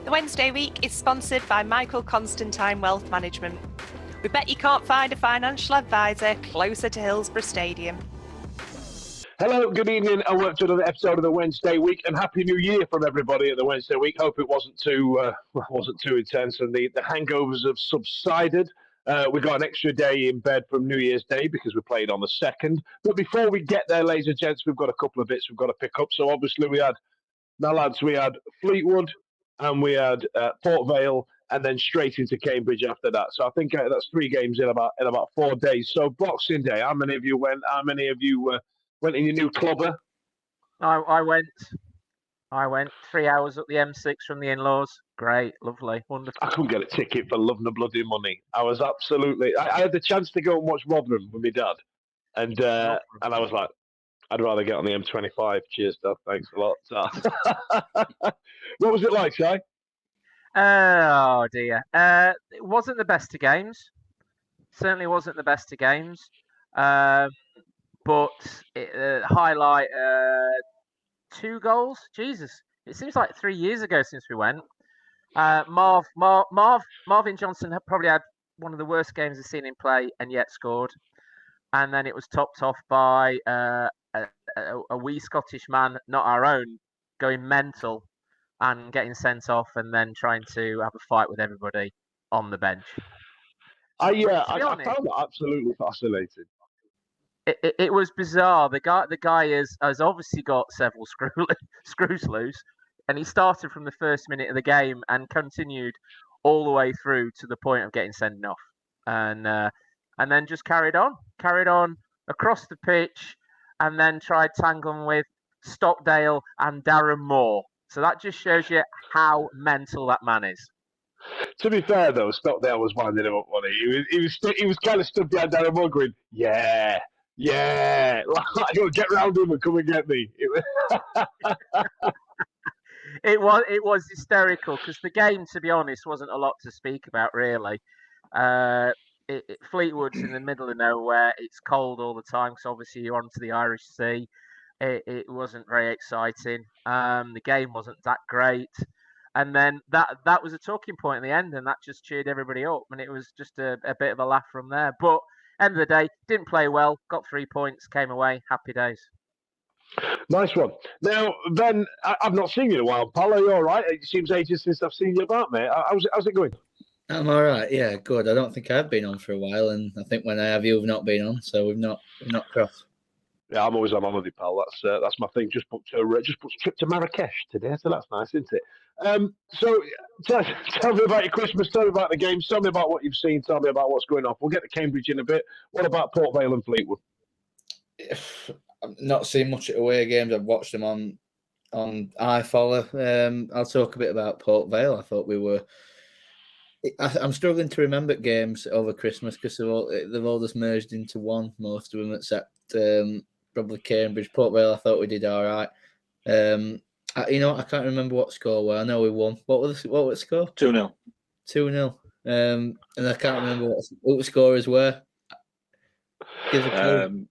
The Wednesday week is sponsored by Michael Constantine Wealth Management. We bet you can't find a financial advisor closer to Hillsboro Stadium. Hello, good evening, and welcome to another episode of the Wednesday week, and Happy New Year from everybody at the Wednesday week. Hope it wasn't too intense, and the hangovers have subsided. We got an extra day in bed from New Year's Day because we played on the 2nd. But before we get there, ladies and gents, we've got a couple of bits we've got to pick up. So obviously we had Fleetwood, and we had Port Vale, and then straight into Cambridge after that. So I think that's 3 games in about 4 days. So Boxing Day, how many of you went? How many of you went in your new clubber? I went 3 hours up the M6 from the in-laws. Great, lovely, wonderful. I couldn't get a ticket for love nor bloody money. I was absolutely. I had the chance to go and watch Rotherham with my dad, and I was like, I'd rather get on the M25. Cheers, Dad. Thanks a lot. What was it like, Shai? Oh dear. It wasn't the best of games. Certainly wasn't the best of games. But highlight 2 goals. Jesus, it seems like 3 years ago since we went. Marvin Johnson probably had one of the worst games I've seen him play, and yet scored. And then it was topped off by a wee Scottish man, not our own, going mental and getting sent off, and then trying to have a fight with everybody on the bench. I found that absolutely fascinating. It was bizarre. The guy has obviously got several screws loose, and he started from the first minute of the game and continued all the way through to the point of getting sent off, and then just carried on across the pitch, and then tried tangling with Stockdale and Darren Moore. So that just shows you how mental that man is. To be fair, though, Stockdale was winding him up, wasn't he? He was kind of stood behind Darren Moore going, yeah, like, get round him and come and get me. It was hysterical because the game, to be honest, wasn't a lot to speak about really. Fleetwood's in the middle of nowhere. It's cold all the time because obviously you're onto the Irish Sea. It wasn't very exciting. The game wasn't that great, and then that was a talking point in the end, and that just cheered everybody up, and it was just a bit of a laugh from there. But end of the day, didn't play well. Got 3 points, came away, happy days. Nice one. Now, Ben, I've not seen you in a while, pal. Are you all right? It seems ages since I've seen you about, mate. How's it going? I'm all right. Yeah, good. I don't think I've been on for a while, and I think when I have, you've not been on, so we've not crossed. Yeah, I'm always on holiday, pal. That's my thing. Just booked a trip to Marrakesh today, so that's nice, isn't it? So tell me about your Christmas. Tell me about the games. Tell me about what you've seen. Tell me about what's going on. We'll get to Cambridge in a bit. What about Port Vale and Fleetwood? I've not seen much of away games. I've watched them on iFollow. I'll talk a bit about Port Vale. I thought we were. I'm struggling to remember games over Christmas because they've all just merged into one. Most of them, except probably Cambridge. Port Vale, I thought we did all right. I can't remember what score were. I know we won. What was the score? 2-0. 2-0. And I can't remember what the scorers were. Give a clue.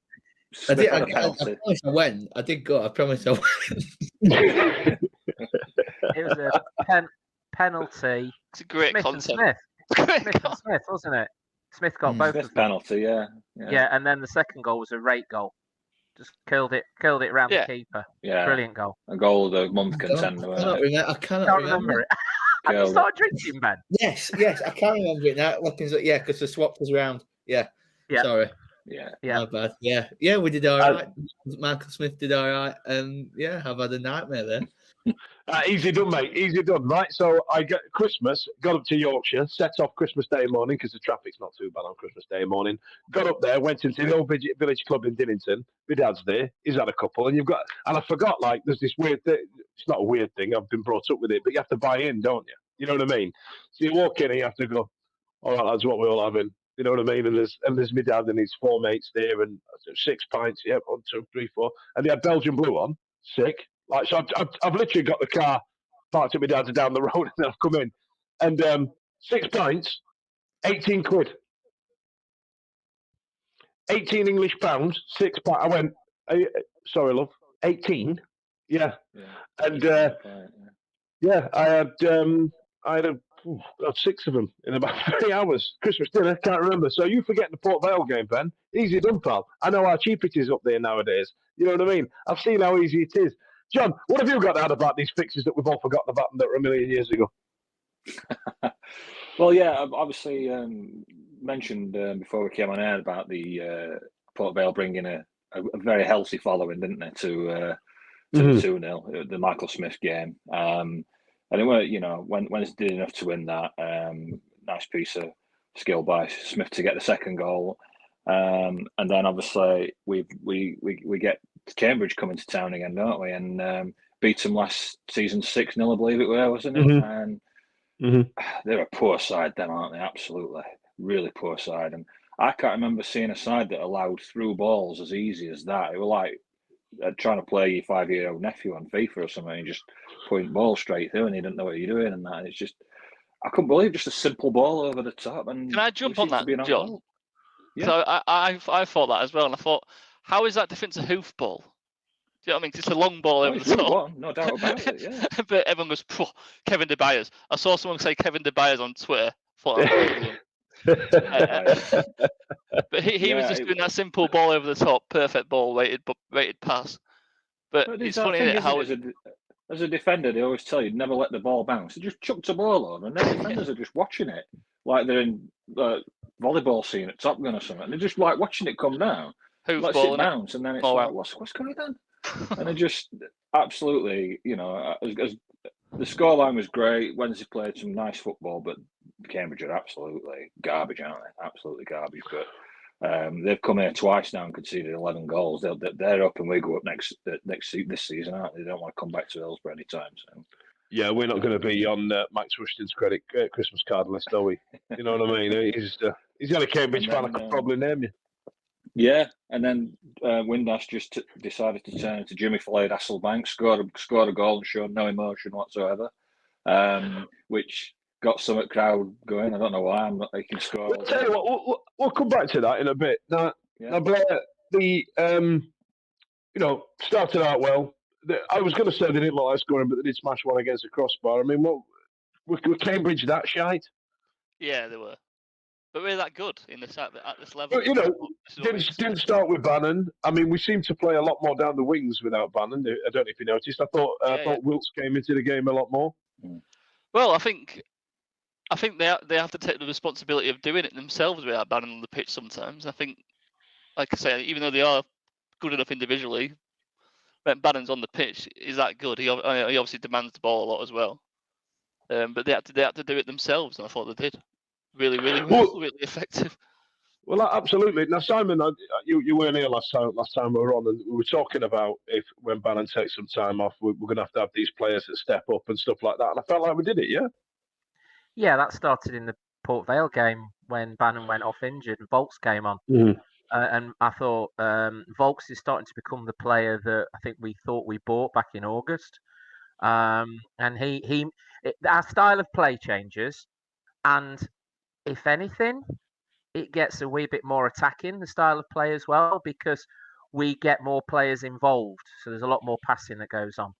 I promised I went. I did go. I promised I went. It was a penalty. It's a great Smith concept. Smith, wasn't it? Smith got both of them. Penalty, yeah. And then the second goal was a rate goal. Just killed it around the keeper. Yeah. Brilliant goal. A goal of the month contender. I cannot remember it. Have you started drinking, Ben? Yes, I can't remember it now. Yeah, because the swap was round. Yeah. Sorry. Yeah. Not bad. Yeah, we did all right. Michael Smith did all right. And I've had a nightmare there. Easy done, mate. Easy done, right? So I got up to Yorkshire, set off Christmas Day morning because the traffic's not too bad on Christmas Day morning. Got up there, went into the old village club in Dinnington. My dad's there. He's had a couple, and I forgot, like, there's this weird thing. It's not a weird thing. I've been brought up with it, but you have to buy in, don't you? You know what I mean? So you walk in and you have to go, all right, that's what we're all having. You know what I mean? And there's my dad and his 4 mates there, and 6 pints. Yeah, 1, 2, 3, 4. And they had Belgian blue on. Sick. Like, so I've literally got the car parked at my dad's down the road, and then I've come in, and 6 pints, 18 quid, 18 English pounds, 6 pints. I went, sorry, love, 18, yeah. And I had I had about 6 of them in about 3 hours. Christmas dinner, can't remember. So you forget the Port Vale game, Ben. Easy done, pal. I know how cheap it is up there nowadays. You know what I mean? I've seen how easy it is. John, what have you got to add about these fixtures that we've all forgotten about that were a million years ago? Well, yeah, I've obviously mentioned before we came on air about the Port Vale bringing a very healthy following, didn't they, to the 2-0, the Michael Smith game. And it were, when it's did enough to win that, nice piece of skill by Smith to get the second goal. And then obviously we get Cambridge coming to town again, don't we? And beat them last season 6-0, I believe it were, wasn't it? And they're a poor side, then, aren't they? Absolutely, really poor side. And I can't remember seeing a side that allowed through balls as easy as that. It was like trying to play your 5-year-old nephew on FIFA or something, and just point ball straight through, and he didn't know what you're doing, and that. And it's just, I couldn't believe just a simple ball over the top. And can I jump on that, John? Yeah. So I thought that as well, and I thought, how is that different to hoof ball? Do you know what I mean? It's a long ball over the top. No doubt about it. Yeah. But everyone goes, Kevin De Byers. I saw someone say Kevin De Byers on Twitter. Thought that was but he was just doing that simple ball over the top, perfect ball, rated pass. But it's funny that how as a defender, they always tell you never let the ball bounce. They just chucked a ball over, and then defenders are just watching it like they're in volleyball scene at Top Gun or something. And they're just like watching it come down, let it bounce, and then it's like, what's going on? And it just absolutely, as the scoreline was great. Wednesday played some nice football, but Cambridge are absolutely garbage, aren't they? Absolutely garbage. But they've come here twice now and conceded 11 goals. They're up, and we go up this season, aren't they? They don't want to come back to Hillsboro anytime soon. Yeah, we're not going to be on Max Rushton's Christmas card list, are we? You know what I mean? He's got a Cambridge fan. I could probably name you. Yeah, and then Windass just decided to turn into Jimmy Floyd Hasselbank, scored a goal and showed no emotion whatsoever, which got some crowd going. I don't know why. He can score. I'll tell you what, we'll come back to that in a bit. Now Blair, started out well. I was going to say they didn't look like scoring, but they did smash one against the crossbar. I mean, were Cambridge that shite? Yeah, they were. But we're that good at this level. But, didn't start with Bannon. I mean, we seem to play a lot more down the wings without Bannon. I don't know if you noticed. I thought Wilkes came into the game a lot more. Well, I think they have to take the responsibility of doing it themselves without Bannon on the pitch sometimes. I think, like I say, even though they are good enough individually, when Bannon's on the pitch, is that good? He obviously demands the ball a lot as well. But they had to do it themselves, and I thought they did. Really effective. Well, absolutely. Now, Simon, you weren't here last time we were on, and we were talking about if when Bannon takes some time off, we're going to have these players that step up and stuff like that. And I felt like we did it, yeah? Yeah, that started in the Port Vale game when Bannon went off injured and Volks came on. And I thought Volks is starting to become the player that I think we thought we bought back in August. And our style of play changes, and if anything, it gets a wee bit more attacking, the style of play as well, because we get more players involved. So there's a lot more passing that goes on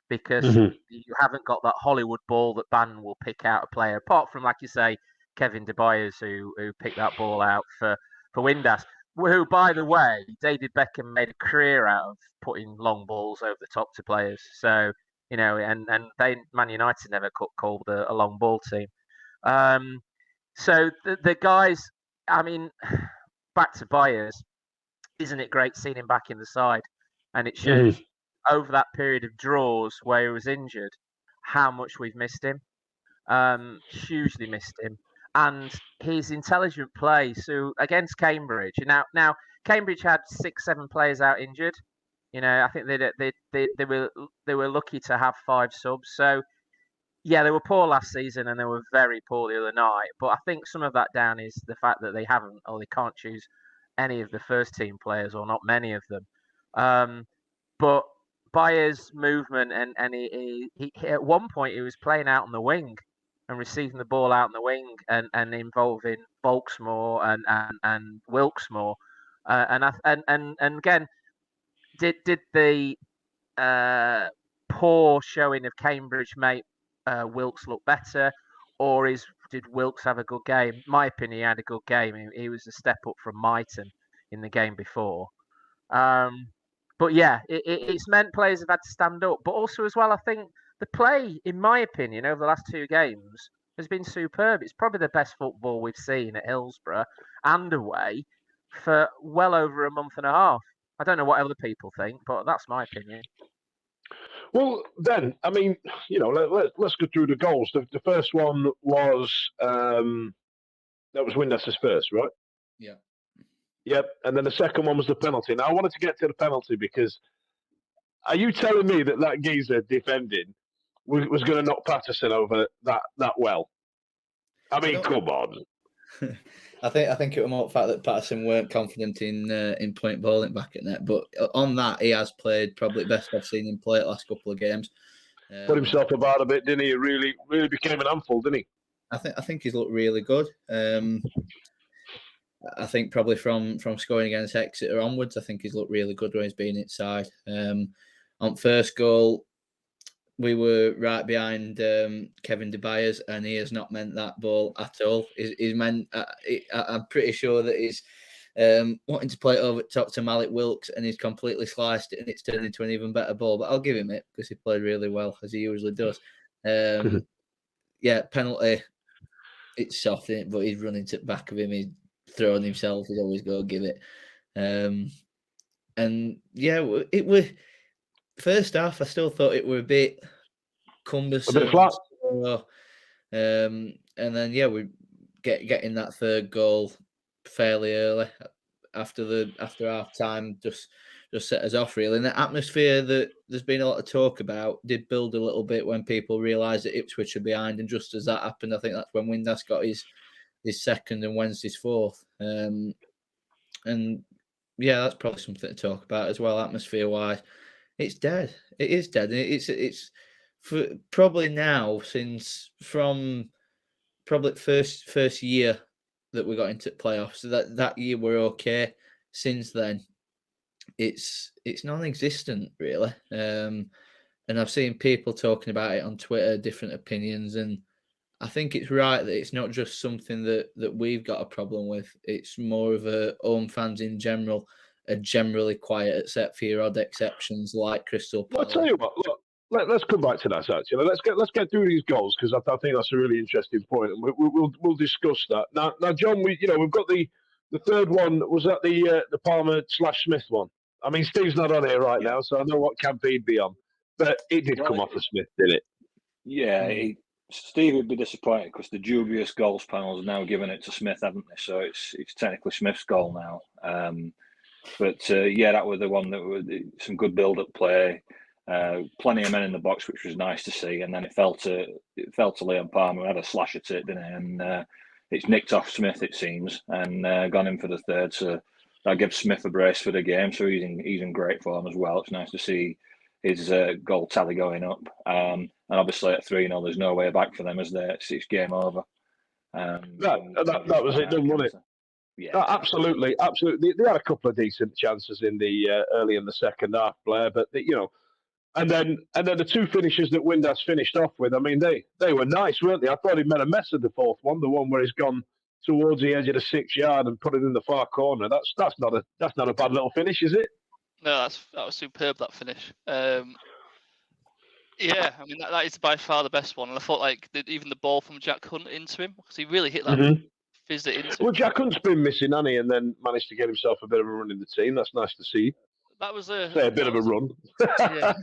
because you haven't got that Hollywood ball that Bannon will pick out a player, apart from, like you say, Kevin De Byers, who picked that ball out for Windass, who, by the way, David Beckham made a career out of putting long balls over the top to players. So, and Man United never called a long ball team. So the guys, I mean, back to Byers, isn't it great seeing him back in the side? And it shows over that period of draws where he was injured, how much we've missed him. Hugely missed him. And his intelligent play. So against Cambridge, now Cambridge had 6-7 players out injured. I think they were lucky to have 5 subs. So. Yeah, they were poor last season and they were very poor the other night. But I think some of that down is the fact that they haven't, or they can't choose any of the first team players, or not many of them. But Byers' movement and he at one point he was playing out on the wing and receiving the ball out on the wing and involving Volks more and Wilkes more. And again, did the poor showing of Cambridge make Wilkes look better, or did Wilkes have a good game? My opinion, he had a good game. He was a step up from Myton in the game before. But yeah, it's meant players have had to stand up. But also as well, I think the play, in my opinion, over the last 2 games has been superb. It's probably the best football we've seen at Hillsboro and away for well over a month and a half. I don't know what other people think, but that's my opinion. Well, then, I mean, let's go through the goals. The first one was that was Windass's first, right? Yeah. Yep. And then the second one was the penalty. Now, I wanted to get to the penalty because are you telling me that geezer defending was going to knock Patterson over that well? I mean, come on. I think it was more the fact that Patterson weren't confident in point bowling back at net. But on that, he has played probably best I've seen him play the last couple of games. Put himself about a bit, didn't he? He really became an handful, didn't he? I think he's looked really good. I think probably from scoring against Exeter onwards, I think he's looked really good when he's been inside. On first goal, we were right behind Kevin de Byers, and he has not meant that ball at all. He's meant. I'm pretty sure that he's wanting to play it over top to Malik Wilkes, and he's completely sliced it, and it's turned into an even better ball. But I'll give him it because he played really well, as he usually does. Yeah, penalty. It's soft, isn't it? But he's running to the back of him. He's throwing himself. He's always going to give it. And yeah, it was first half. I still thought it were a bit cumbersome, a bit flat. And then yeah, we getting that third goal fairly early after half time just set us off really. And the atmosphere that there's been a lot of talk about did build a little bit when people realised that Ipswich are behind, and just as that happened, I think that's when Windass got his second and Wednesday's fourth. And yeah, that's probably something to talk about as well, atmosphere wise. It's dead. It is dead. And it's for probably now since from probably first year that we got into playoffs. So that year we're okay. Since then, it's non-existent really. And I've seen people talking about it on Twitter, different opinions, and I think it's right that it's not just something that we've got a problem with. It's more of a home fans in general are generally quiet, except for your odd exceptions like Crystal Palace. I'll tell you what. Look, let's come back to that actually. Let's get through these goals because I think that's a really interesting point, and we'll discuss that now. John, we've got the third one. Was that the Palmer/Smith one? I mean, Steve's not on here right now, so I know what camp he'd be on, but it did come off of Smith, did it? Yeah. Steve would be disappointed because the dubious goals panel has now given it to Smith, haven't they? So it's technically Smith's goal now. But that was the one that was some good build-up play, plenty of men in the box, which was nice to see. And then it fell to Liam Palmer, who had a slash at it, didn't he? And it's nicked off Smith, it seems, and gone in for the third. So that gives Smith a brace for the game. So he's in great form as well. It's nice to see his goal tally going up. And obviously at 3-0, there's no way back for them, is there? It's game over. That was it, done, wasn't it? Yeah, absolutely. They had a couple of decent chances in the early in the second half, Blair, but and then the two finishes that Windass finished off with. I mean, they were nice, weren't they? I thought he made a mess of the fourth one, the one where he's gone towards the edge of the 6 yard and put it in the far corner. That's not a bad little finish, is it? No, that was superb, that finish. Yeah, I mean that is by far the best one, and I thought even the ball from Jack Hunt into him, because he really hit that, fizzed it into. Well, Jack Hunt's been missing, hasn't he? And then managed to get himself a bit of a run in the team. That's nice to see. That was a bit of a run. Yeah,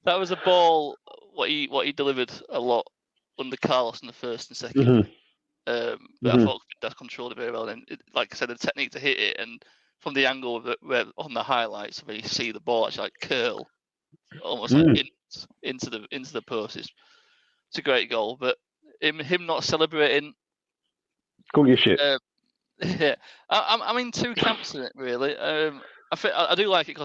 that was a ball. What he delivered a lot under Carlos in the first and second. But I thought that controlled it very well. And like I said, the technique to hit it, and from the angle where on the highlights where you see the ball actually curl, almost into the post. It's a great goal, but him not celebrating. Cool your shit. Yeah, I'm in two camps in it really. I do like it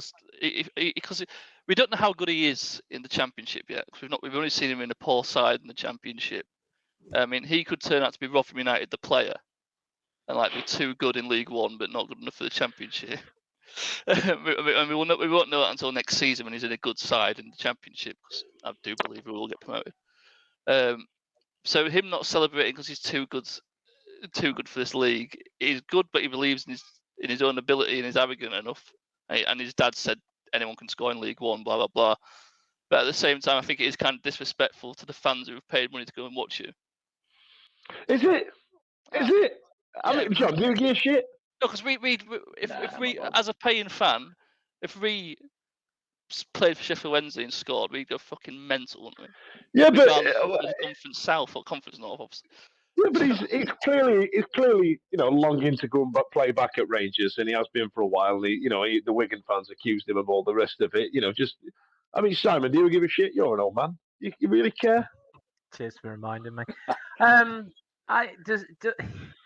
because we don't know how good he is in the Championship yet. We've only seen him in a poor side in the Championship. I mean, he could turn out to be Rotherham United, the player, and be too good in League One, but not good enough for the Championship. And we won't know that until next season when he's in a good side in the Championship. Because I do believe we will get promoted. So him not celebrating because he's too good for this league is good, but he believes in his own ability and is arrogant enough. And his dad said anyone can score in League One, blah blah blah. But at the same time, I think it is kind of disrespectful to the fans who have paid money to go and watch you. Is it? Is it? I Yeah. mean, John, do you give a shit? No, because if we as a paying fan, if we played for Sheffield Wednesday and scored, we'd go fucking mental, wouldn't we? Yeah, but Regardless of Conference South or Conference North, obviously. yeah, but he's clearly longing to go and play back at Rangers, and he has been for a while. The Wigan fans accused him of all the rest of it. Simon, do you give a shit? You're an old man. You really care? Cheers for reminding me.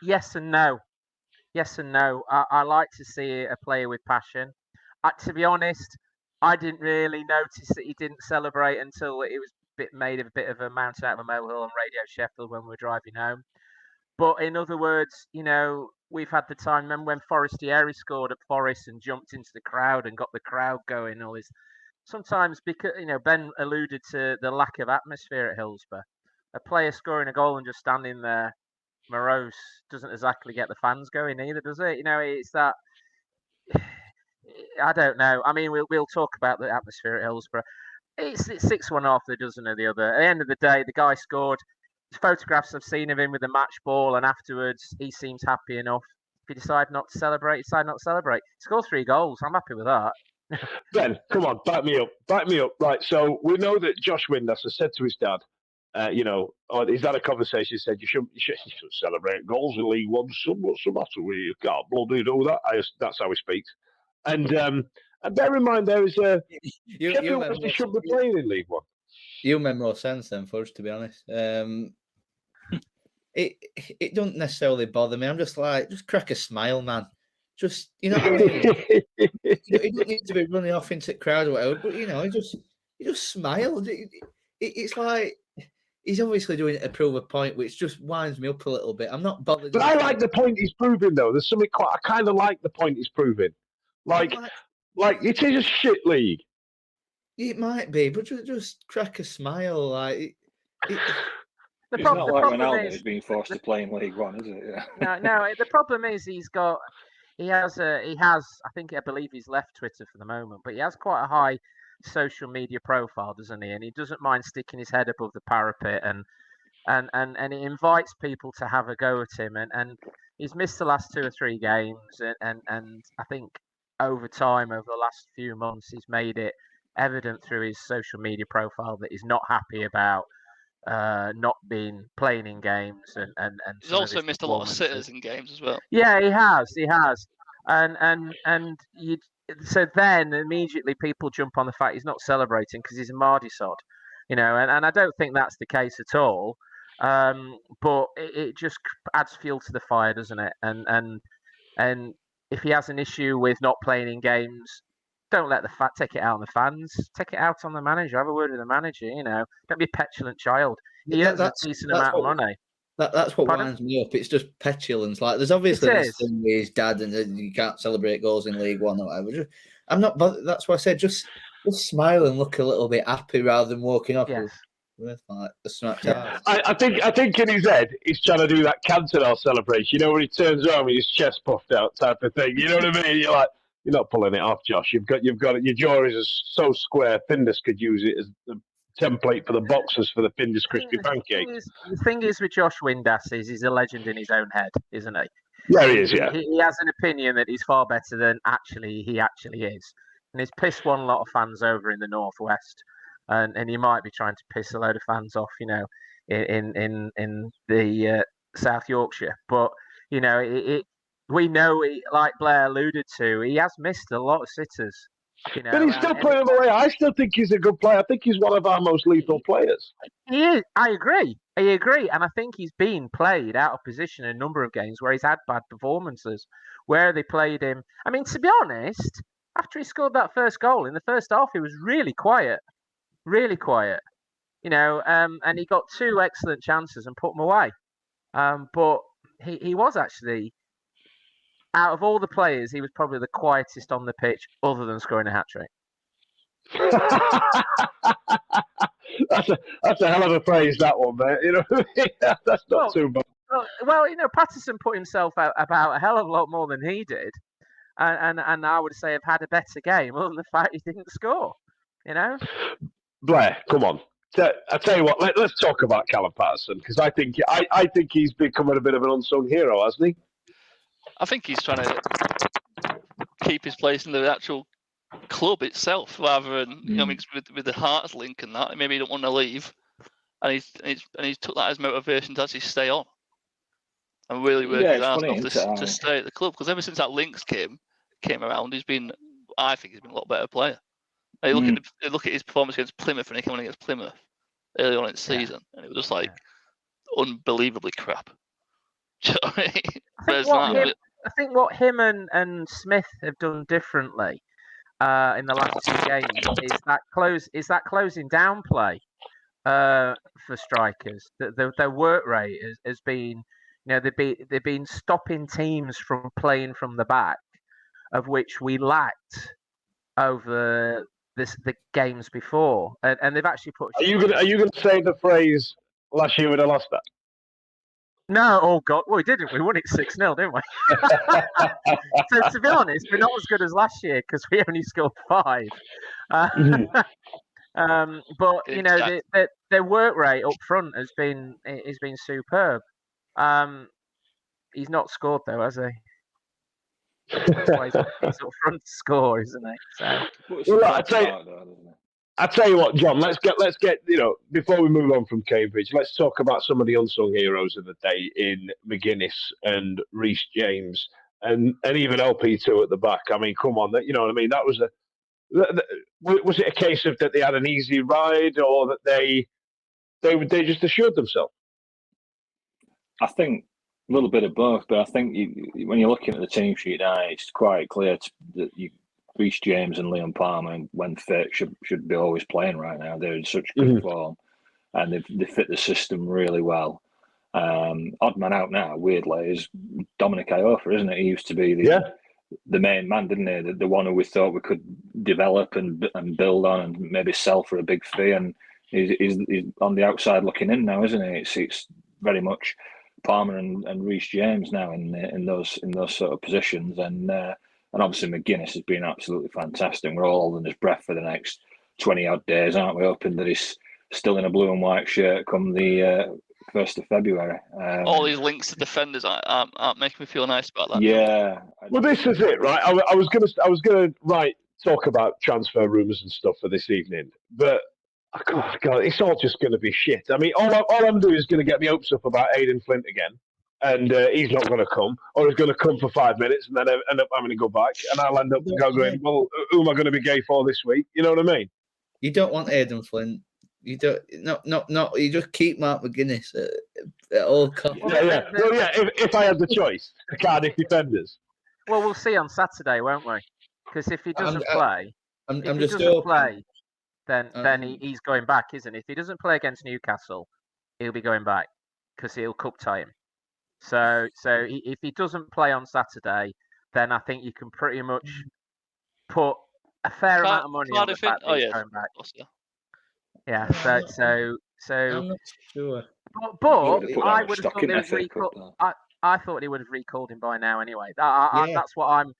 Yes and no. Yes and no. I like to see a player with passion. To be honest, I didn't really notice that he didn't celebrate until it was made a bit of a mountain out of a molehill on Radio Sheffield when we were driving home. But in other words, we've had the time. Remember when Forestieri scored at Forest and jumped into the crowd and got the crowd going? All this. Sometimes because Ben alluded to the lack of atmosphere at Hillsborough. A player scoring a goal and just standing there morose doesn't exactly get the fans going either, does it? It's that. I don't know. I mean, we'll talk about the atmosphere at Hillsborough. It's 6-1 off the dozen of the other. At the end of the day, the guy scored. Photographs I've seen of him with a match ball, and afterwards he seems happy enough. If you decide not to celebrate, He scored 3 goals. I'm happy with that. Ben, come on, back me up. Right, so we know that Josh Windass has said to his dad, he's had a conversation. He said, you shouldn't celebrate goals in League One. What's the matter with you? Can't bloody do that. That's how he speaks. And bear in mind, there is a Sheffield Wednesday should be playing in League One. You make more sense than Fudge, to be honest. It don't necessarily bother me. I'm just crack a smile, man. Just, you know what I mean? You don't need to be running off into the crowd or whatever, but you just smile. It's like he's obviously doing it to prove a point, which just winds me up a little bit. I'm not bothered. But I like the point he's proving, though. There's something I kind of like the point he's proving. Like it is a shit league. It might be, but just crack a smile. It's not like Ronaldo is being forced to play in League One, is it? Yeah. No. The problem is he has. I believe he's left Twitter for the moment, but he has quite a high social media profile, doesn't he? And he doesn't mind sticking his head above the parapet, and he invites people to have a go at him. And he's missed the last 2 or 3 games, and I think over time, over the last few months, he's made it evident through his social media profile that he's not happy about not being playing in games, and he's also missed a lot of sitters in games as well. Yeah, he has, so then immediately people jump on the fact he's not celebrating because he's a Mardy sod, and I don't think that's the case at all. But it just adds fuel to the fire, doesn't it? And if he has an issue with not playing in games, don't let take it out on the fans. Take it out on the manager. Have a word with the manager. Don't be a petulant child. He earns a decent amount of money. That's what winds me up. It's just petulance. Like there's obviously this thing with his dad, and you can't celebrate goals in League One or whatever. I'm not bothered. That's why I said just smile and look a little bit happy rather than walking off with like a Snapchat. I think in his head he's trying to do that Cantona celebration. When he turns around with his chest puffed out type of thing. You know what I mean? You're like, you're not pulling it off, Josh. You've got it. Your jaw is so square. Findus could use it as the template for the boxers for the Findus crispy pancake. The thing is with Josh Windass is he's a legend in his own head, isn't he? Yeah, he is. Yeah, he has an opinion that he's far better than he actually is, and he's pissed one lot of fans over in the northwest, and he might be trying to piss a load of fans off, in the South Yorkshire. But we know, like Blair alluded to, he has missed a lot of sitters. But he's still playing away. I still think he's a good player. I think he's one of our most lethal players. He is. I agree. And I think he's been played out of position in a number of games where he's had bad performances, where they played him. I mean, to be honest, after he scored that first goal in the first half, he was really quiet. Really quiet. And he got 2 excellent chances and put them away. But he was actually, out of all the players, he was probably the quietest on the pitch, other than scoring a hat-trick. that's a hell of a phrase, that one, mate. You know, that's not too bad. Well, Patterson put himself out about a hell of a lot more than he did, and I would say have had a better game, other than the fact he didn't score. Blair, come on. I tell you what, let's talk about Callum Patterson, because I think he's becoming a bit of an unsung hero, hasn't he? I think he's trying to keep his place in the actual club itself, rather than with the Hearts link and that. Maybe he don't want to leave, and he's took that as motivation to actually stay on and really work his ass off to stay at the club. Because ever since that links came around, I think he's been a lot better player. Hey, look at his performance against Plymouth when he came on against Plymouth early on in the season, and it was just like unbelievably crap. Do you know what I mean? I think what him and Smith have done differently in the last two games is that closing down play for strikers. Their work rate has been, they've been stopping teams from playing from the back, of which we lacked over the games before, and they've actually put. Are you gonna say the phrase last year we'd have lost that? No, oh God, well, we didn't. We won it 6-0, didn't we? So to be honest, we're not as good as last year because we only scored 5. But their work rate up front has been superb. He's not scored though, has he? That's why he's up front to score, isn't he? So. I tell you what, John. Let's get before we move on from Cambridge, let's talk about some of the unsung heroes of the day in McGuinness and Reece James and even LP2 at the back. I mean, come on, you know what I mean? That was was it a case of that they had an easy ride, or that they just assured themselves? I think a little bit of both, but I think when you're looking at the team sheet now, it's quite clear that Reece James and Liam Palmer, when fit, should be always playing right now. They're in such good form, and they fit the system really well. Odd man out now, weirdly, is Dominic Iorfa, isn't it? He used to be the main man, didn't he? The one who we thought we could develop and build on and maybe sell for a big fee. And he's on the outside looking in now, isn't he? It's very much Palmer and Reece James now in those sort of positions. And obviously McGuinness has been absolutely fantastic. We're all holding his breath for the next 20 odd days, aren't we? Hoping that he's still in a blue and white shirt come the 1st of February. All these links to defenders aren't making me feel nice about that. Yeah. Well, this is it, right? I was gonna talk about transfer rumours and stuff for this evening, but God, it's all just going to be shit. I mean, all I'm doing is going to get my hopes up about Aidan Flint again. And he's not going to come, or he's going to come for 5 minutes and then end up having to go back. And I'll end up going, well, who am I going to be gay for this week? You know what I mean? You don't want Aidan Flint. You don't. No. You just keep Mark McGuinness at all costs. Yeah. Well, yeah. If I had the choice, the Cardiff defenders. Well, we'll see on Saturday, won't we? Because if he doesn't play, then he's going back, isn't he? If he doesn't play against Newcastle, he'll be going back because he'll cup tie him. So if he doesn't play on Saturday, then I think you can pretty much put a fair amount of money on the fact that he's going back. Yeah. So. I'm not sure. But I would have thought they would recall. I thought he would have recalled him by now anyway. That's what I'm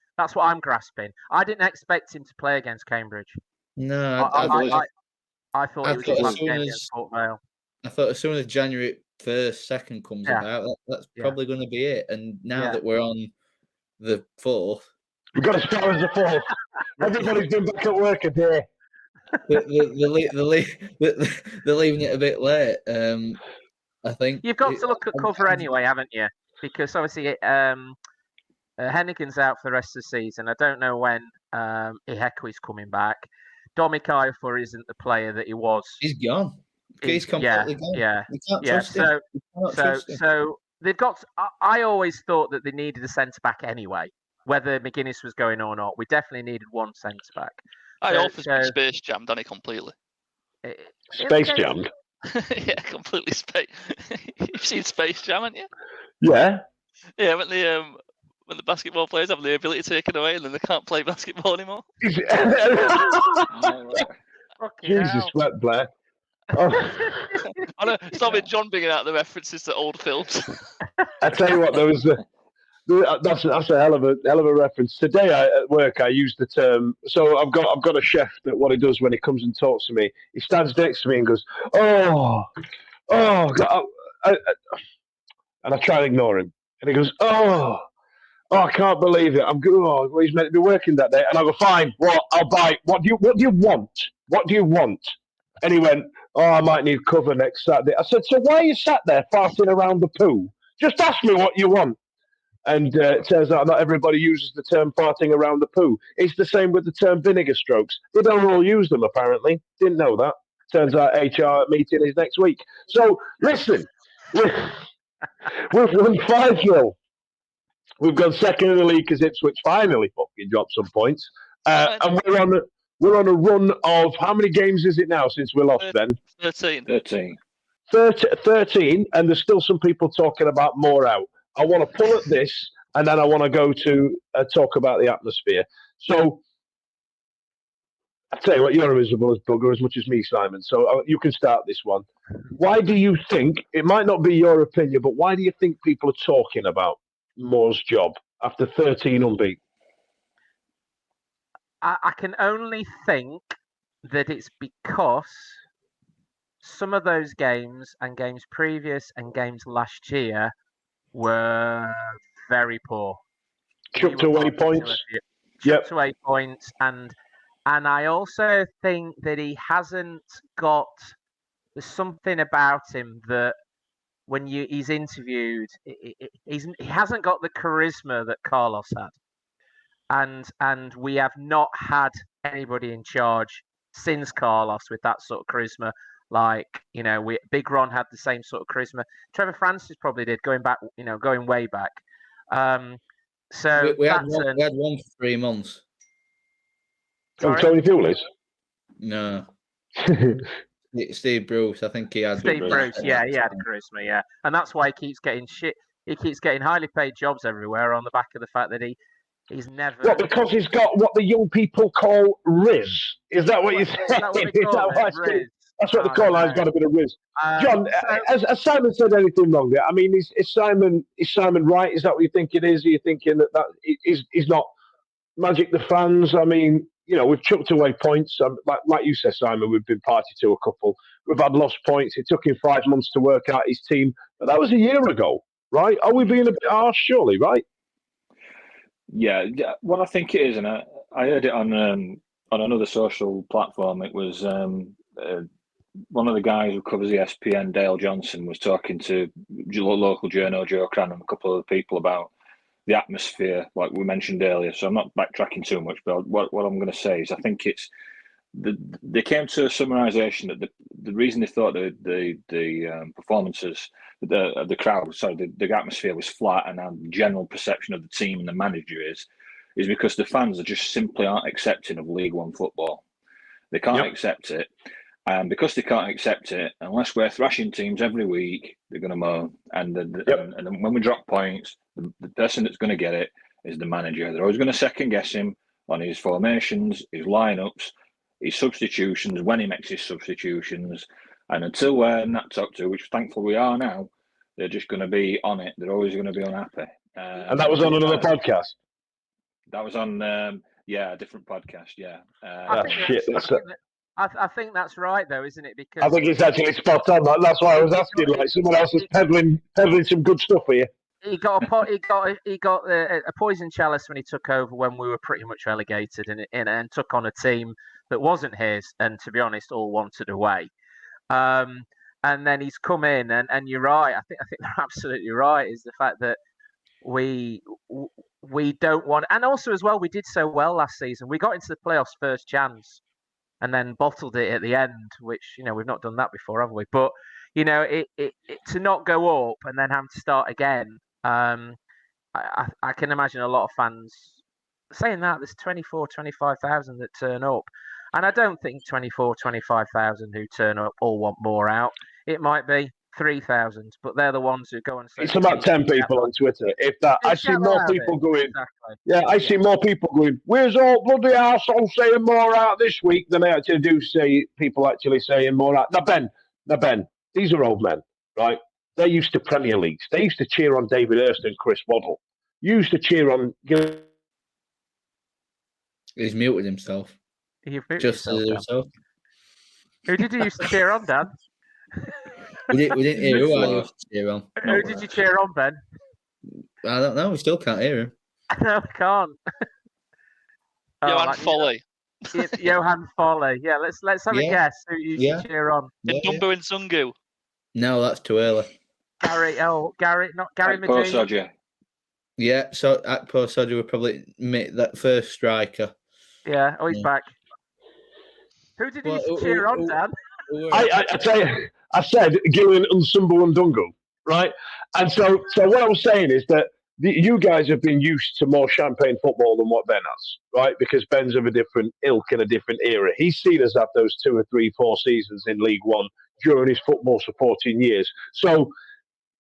grasping. I didn't expect him to play against Cambridge. No, I thought he was just game against Port Vale. I thought as soon as January 1st, 2nd comes about, that's probably going to be it. And now that we're on the 4th, we've got to start as the 4th. Everybody's been back at work a day. They're leaving it a bit late. I think you've got to look at cover anyway, haven't you? Because obviously Hennigan's out for the rest of the season. I don't know when Ihekwe's coming back. Dominic Iorfa isn't the player that he was. He's gone. He's completely gone. Yeah. So they've got. I always thought that they needed a centre back anyway, whether McGuinness was going on or not. We definitely needed one centre back. Iorfa's been space jammed, hasn't he, completely? Space jammed. Yeah, completely space. You've seen Space Jam, haven't you? Yeah. Yeah, when the basketball players have the ability taken away and then they can't play basketball anymore. Jesus, wet Blair. Oh, I know, stop it, John bringing out the references to old films. I tell you what, that's a hell of a reference. Today at work, I used the term. So I've got a chef that what he does when he comes and talks to me, he stands next to me and goes, "Oh, God," and I try and ignore him, and he goes, "Oh, I can't believe it. I'm good. Oh, well, he's meant to be working that day." And I go, "Fine, what? I'll buy. What do you want? What do you want?" And he went, "Oh, I might need cover next Saturday." I said, "So why are you sat there farting around the poo? Just ask me what you want." And it turns out not everybody uses the term farting around the poo. It's the same with the term vinegar strokes. They don't all use them, apparently. Didn't know that. Turns out HR meeting is next week. So, listen, we've won 5-0. We've gone second in the league because Ipswich finally fucking dropped some points. And we're on a run of, how many games is it now since we lost then? 13. 13, and there's still some people talking about more out. I want to pull at this, and then I want to go to talk about the atmosphere. So, I tell you what, you're a miserable as bugger as much as me, Simon. So you can start this one. Why do you think, it might not be your opinion, but why do you think people are talking about Moore's job after 13 unbeaten? I can only think that it's because some of those games and games previous and games last year were very poor. Chucked away points. Chucked away points, and I also think that he hasn't got. There's something about him that when he's interviewed, he hasn't got the charisma that Carlos had, and we have not had anybody in charge since Carlos with that sort of charisma. Like, Big Ron had the same sort of charisma. Trevor Francis probably did, going way back. So we had one for 3 months. Oh, Tony Pulis? No. Steve Bruce, I think he had. Steve Bruce, yeah, he had charisma, yeah. And that's why he keeps getting shit. He keeps getting highly paid jobs everywhere on the back of the fact that he's never. What, because he's got what the young people call Riz? Is that what you're saying? That's what they call it. He's got a bit of Riz. John, has Simon said anything wrong there? I mean, is Simon right? Is that what you think it is? Are you thinking that he's not Magic the fans? I mean, we've chucked away points. Like you said, Simon, we've been party to a couple. We've had lost points. It took him 5 months to work out his team. But that was a year ago, right? Are we being a bit harsh, surely, right? Yeah. What I think it is, and I heard it on another social platform. It was one of the guys who covers ESPN, Dale Johnson, was talking to local journo Joe Cran and a couple of people about the atmosphere, like we mentioned earlier. So I'm not backtracking too much, but what I'm going to say is I think it's they came to a summarisation that the reason they thought the performances, the crowd, sorry, the atmosphere was flat, and the general perception of the team and the manager is because the fans are just simply aren't accepting of League One football. They can't accept it. And because they can't accept it, unless we're thrashing teams every week, they're going to moan. And and when we drop points, the person that's going to get it is the manager. They're always going to second guess him on his formations, his lineups, his substitutions, when he makes his substitutions. And until we're not talked to, which thankfully we are now, they're just going to be on it. They're always going to be unhappy. And that was on another podcast? That was on, a different podcast, yeah. I think that's right, though, isn't it? Because I think it's actually spot on. That's why I was asking. Like, someone else is peddling some good stuff here. He got a poison chalice when he took over when we were pretty much relegated, and took on a team that wasn't his, and to be honest, all wanted away. And then he's come in, and you're right. I think they're absolutely right. Is the fact that we don't want, and also as well, we did so well last season. We got into the playoffs first chance, and then bottled it at the end, which we've not done that before, have we? But to not go up and then have to start again. I can imagine a lot of fans saying that there's 25,000 that turn up, and I don't think 25,000 who turn up all want more out. It might be 3,000, but they're the ones who go and say it's about 10 people on Twitter. If that, I see more people going. Exactly. Yeah, I see more people going. Where's all bloody arsehole saying more out this week than I actually do see people actually saying more out. Now, Ben, Now, Ben, these are old men, right? They're used to Premier Leagues. They used to cheer on David Hurst and Chris Waddle. You used to cheer on. He's muted himself. You've muted Just as yourself, a Dan. result. Who did you used to cheer on, Dan? We didn't hear who I Slow. used to cheer on. Who did you cheer on, Ben? I don't know. We still can't hear him. No, I can't. Johan like, Foley. Johan Foley. Yeah, let's have a Yeah. guess who you used to cheer on. Ndumbu and Sungu. No, that's too early. Gary Post Medina. Roger. Yeah, so Akpo Soja would probably make that first striker. Yeah, he's Yeah. back. Who did you used to cheer on, Dan? I tell you, I said Gillian Unsumbu and Dungu, right? And so what I was saying is that you guys have been used to more champagne football than what Ben has, right? Because Ben's of a different ilk and a different era. He's seen us have those 2 or 3, 4 seasons in League One during his football supporting years. So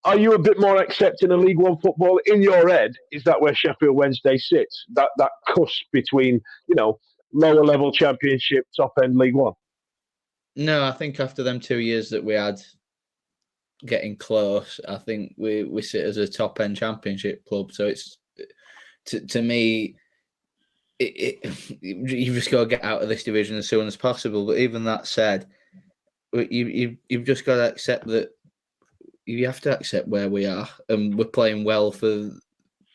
are you a bit more accepting of League One football? In your head, is that where Sheffield Wednesday sits? That cusp between, lower level Championship, top end League One? No, I think after them 2 years that we had getting close, I think we sit as a top end Championship club. So it's to me, you've just got to get out of this division as soon as possible. But even that said, you've just got to accept that. You have to accept where we are, and we're playing well for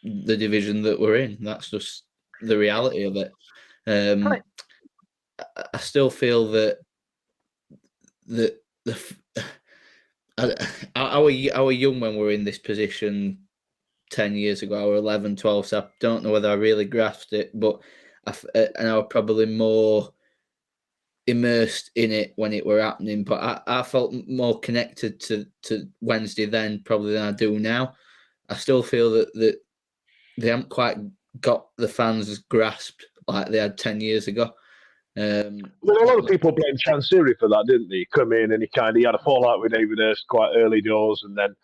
the division that we're in. That's just the reality of it. I still feel that I were young when we were in this position 10 years ago. I were 11, 12, so I don't know whether I really grasped it, but I was probably more immersed in it when it were happening, but I felt more connected to Wednesday then probably than I do now. I still feel that they haven't quite got the fans grasped like they had 10 years ago. Well, a lot of people blamed Chansiri for that, didn't they? Come in and he had a fallout with David Hurst quite early doors, and then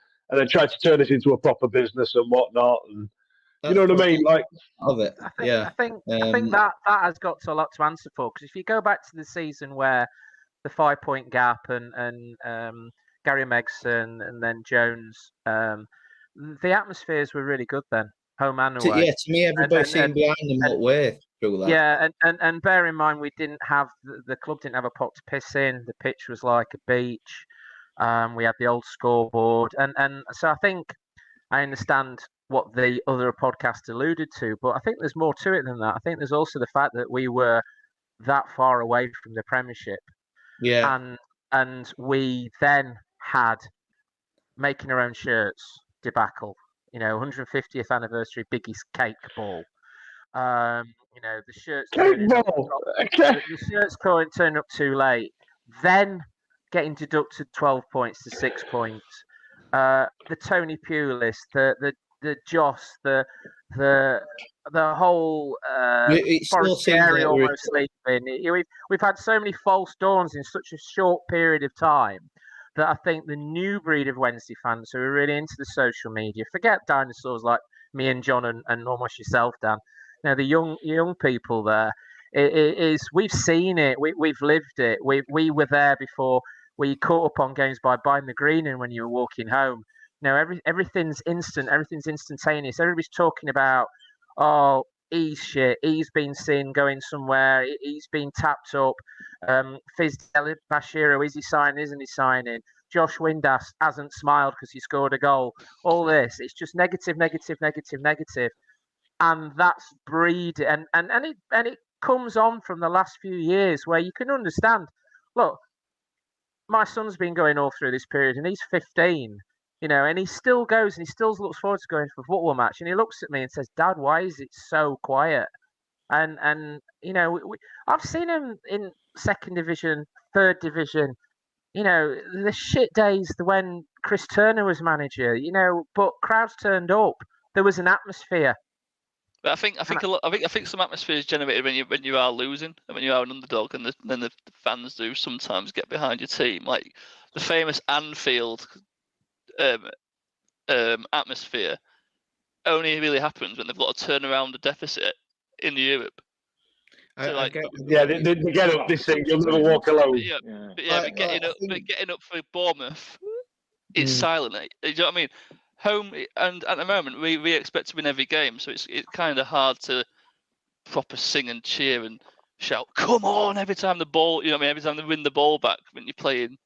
tried to turn it into a proper business and whatnot. And you know what I mean? Like of it, I think that has got a lot to answer for, because if you go back to the season where the 5-point gap and Gary Megson and then Jones, the atmospheres were really good then, home and away. Yeah, to me, everybody seemed behind them that way through that. Yeah, and bear in mind, we didn't have the club didn't have a pot to piss in. The pitch was like a beach. We had the old scoreboard, and so I think I understand what the other podcast alluded to, but I think there's more to it than that. I think there's also the fact that we were that far away from the Premiership. Yeah. And we then had making our own shirts debacle. 150th anniversary biggest cake ball. The shirts. Cake ball. The shirts turned up too late. Then getting deducted 12 points to 6 points. The Tony Pulis, the Joss, the whole Forestieri almost sleeping. We've had so many false dawns in such a short period of time that I think the new breed of Wednesday fans who are really into the social media, forget dinosaurs like me and John and almost yourself, Dan. The young people there, we've seen it, we've lived it. We were there before we caught up on games by buying the green in when you were walking home. Everything's instant, everything's instantaneous. Everybody's talking about, oh, he's shit, he's been seen going somewhere, he's been tapped up. Fizz Bashiro, is he signing, isn't he signing? Josh Windass hasn't smiled because he scored a goal. All this, it's just negative. And that's breed, and it comes on from the last few years where you can understand. Look, my son's been going all through this period, and he's 15, and he still goes and he still looks forward to going to a football match, and he looks at me and says, "Dad, why is it so quiet?" And I've seen him in second division, third division. The shit days when Chris Turner was manager. But crowds turned up. There was an atmosphere. But I think some atmosphere is generated when you are losing and when you are an underdog, and then the fans do sometimes get behind your team. Like the famous Anfield atmosphere only really happens when they've got to turn around the deficit in Europe. I get, Yeah, they get up this thing. You'll never walk alone. Yeah, Yeah. but getting up for Bournemouth, it's silent. Do you know what I mean? Home, and at the moment we expect to win every game, so it's kind of hard to proper sing and cheer and shout "come on" every time the ball. You know what I mean? Every time they win the ball back when you're playing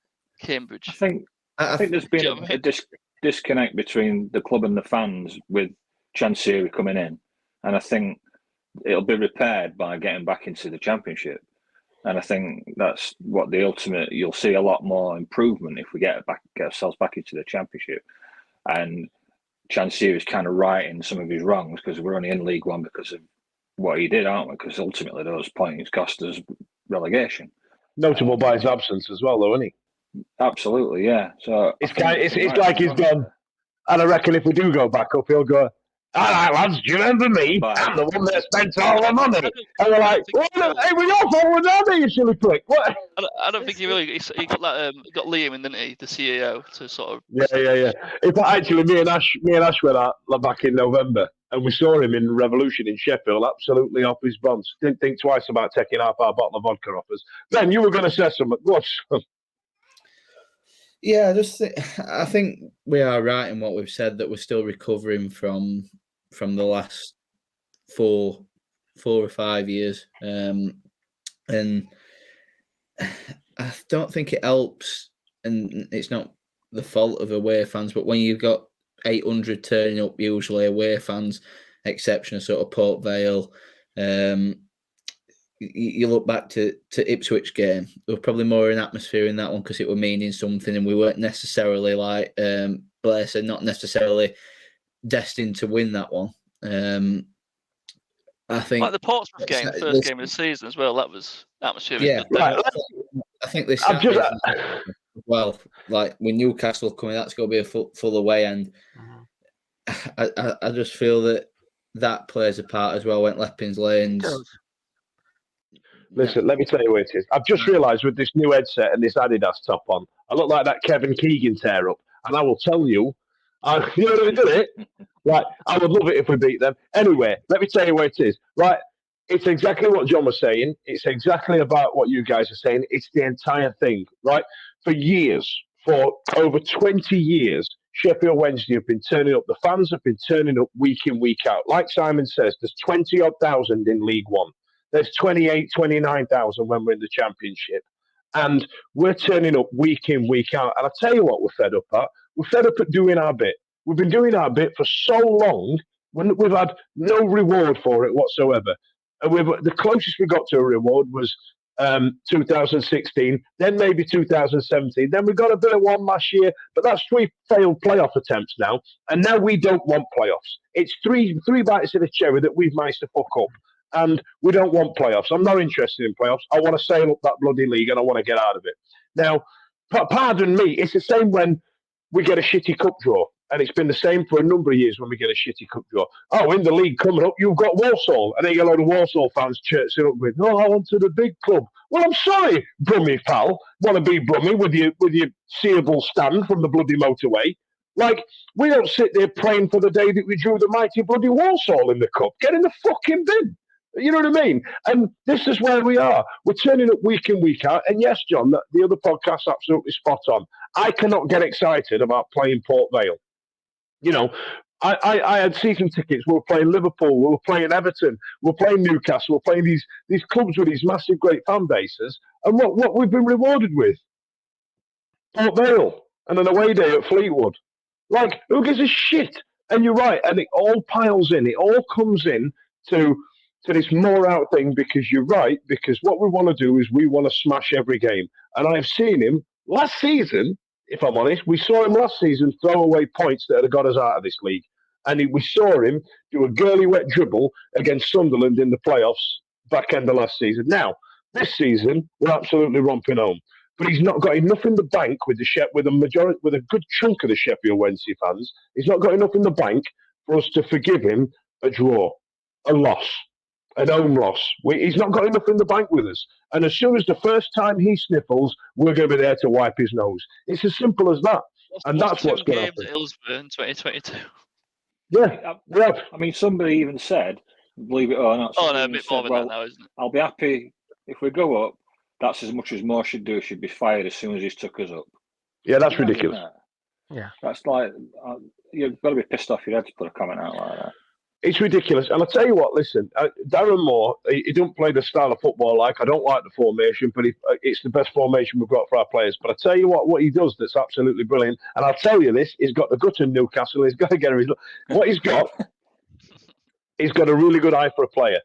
Cambridge. I think there's been a disconnect between the club and the fans with Chansiri coming in, and I think it'll be repaired by getting back into the Championship. And I think that's what the ultimate. You'll see a lot more improvement if we get ourselves back into the Championship. And Chansiri is kind of righting some of his wrongs because we're only in League One because of what he did, aren't we? Because ultimately those points cost us relegation. Notable by his absence as well, though, isn't he? Absolutely, yeah. So it's like he's gone. And I reckon if we do go back up, he'll go, "All right, lads, do you remember me? I'm the one that spent all the money." And we're like, "Hey, we're your fault, aren't we, you silly prick?" What? I don't think he really. He got that. Got Liam in, didn't he? The CEO to sort of. Yeah. In fact, actually, me and Ash went out back in November, and we saw him in Revolution in Sheffield, absolutely off his bonds. Didn't think twice about taking half our bottle of vodka off us. Ben, you were going to say something. What? Yeah, I think we are right in what we've said, that we're still recovering from the last 4 or 5 years, and I don't think it helps, and it's not the fault of away fans, but when you've got 800 turning up, usually away fans, exception of sort of Port Vale, you look back to Ipswich game, there was probably more an atmosphere in that one because it were meaning something, and we weren't necessarily, like Blair said, not necessarily destined to win that one. I think like the Portsmouth game, first game of the season as well. That was atmosphere. Yeah, right. I think this well, like with Newcastle coming, that's going to be a full away, and I just feel that plays a part as well. When Leppings Lanes. Listen, let me tell you what it is. I've just realised with this new headset and this Adidas top on, I look like that Kevin Keegan tear up. And I will tell you, you know, they did it. Right, I would love it if we beat them. Anyway, let me tell you what it is. Right, it's exactly what John was saying. It's exactly about what you guys are saying. It's the entire thing, right? For years, for over 20 years, Sheffield Wednesday have been turning up. The fans have been turning up week in, week out. Like Simon says, there's 20-odd thousand in League One. There's 28, 29,000 when we're in the Championship. And we're turning up week in, week out. And I tell you what we're fed up at. We're fed up at doing our bit. We've been doing our bit for so long when we've had no reward for it whatsoever. And the closest we got to a reward was 2016, then maybe 2017. Then we got a bit of one last year, but that's 3 failed playoff attempts now. And now we don't want playoffs. It's three bites of the cherry that we've managed to fuck up. And we don't want playoffs. I'm not interested in playoffs. I want to sail up that bloody league and I want to get out of it. Now, pardon me, it's the same when we get a shitty cup draw. And it's been the same for a number of years when we get a shitty cup draw. Oh, in the league coming up, you've got Walsall. And then you get a load of Walsall fans chirping up with, "Oh, I want to the big club." Well, I'm sorry, Brummy pal. Want to be Brummy with your seeable stand from the bloody motorway. Like, we don't sit there praying for the day that we drew the mighty bloody Walsall in the cup. Get in the fucking bin. You know what I mean? And this is where we are. We're turning up week in, week out. And yes, John, the other podcast's absolutely spot on. I cannot get excited about playing Port Vale. You know, I had season tickets. We were playing Liverpool. We were playing Everton. We were playing Newcastle. We were playing these clubs with these massive, great fan bases. And what we've been rewarded with? Port Vale and an away day at Fleetwood. Like, who gives a shit? And you're right. And it all piles in. It all comes in to this more out thing, because you're right, because what we want to do is we want to smash every game. And I've seen him last season, if I'm honest, we saw him last season throw away points that had got us out of this league. And we saw him do a girly wet dribble against Sunderland in the playoffs back end of last season. Now, this season, we're absolutely romping home. But he's not got enough in the bank with a good chunk of the Sheffield Wednesday fans. He's not got enough in the bank for us to forgive him a draw, a loss. An home loss. He's not got enough in the bank with us. And as soon as the first time he sniffles, we're going to be there to wipe his nose. It's as simple as that. And that's what's going to happen. Hillsboro in 2022. Yeah. I mean, somebody even said believe it or not. Oh Some no, a even bit said, more than well, that now, isn't it? I'll be happy if we go up. That's as much as Moore should do. Should be fired as soon as he's took us up. Yeah, that's Imagine ridiculous. that. Yeah. That's like you've got to be pissed off your head to put a comment out like that. It's ridiculous. And I'll tell you what, listen, Darren Moore, he don't play the style of football like. I don't like the formation, but it's the best formation we've got for our players. But I tell you what he does that's absolutely brilliant. And I'll tell you this, he's got the gut in Newcastle. He's got to get his... What he's got, he's got a really good eye for a player.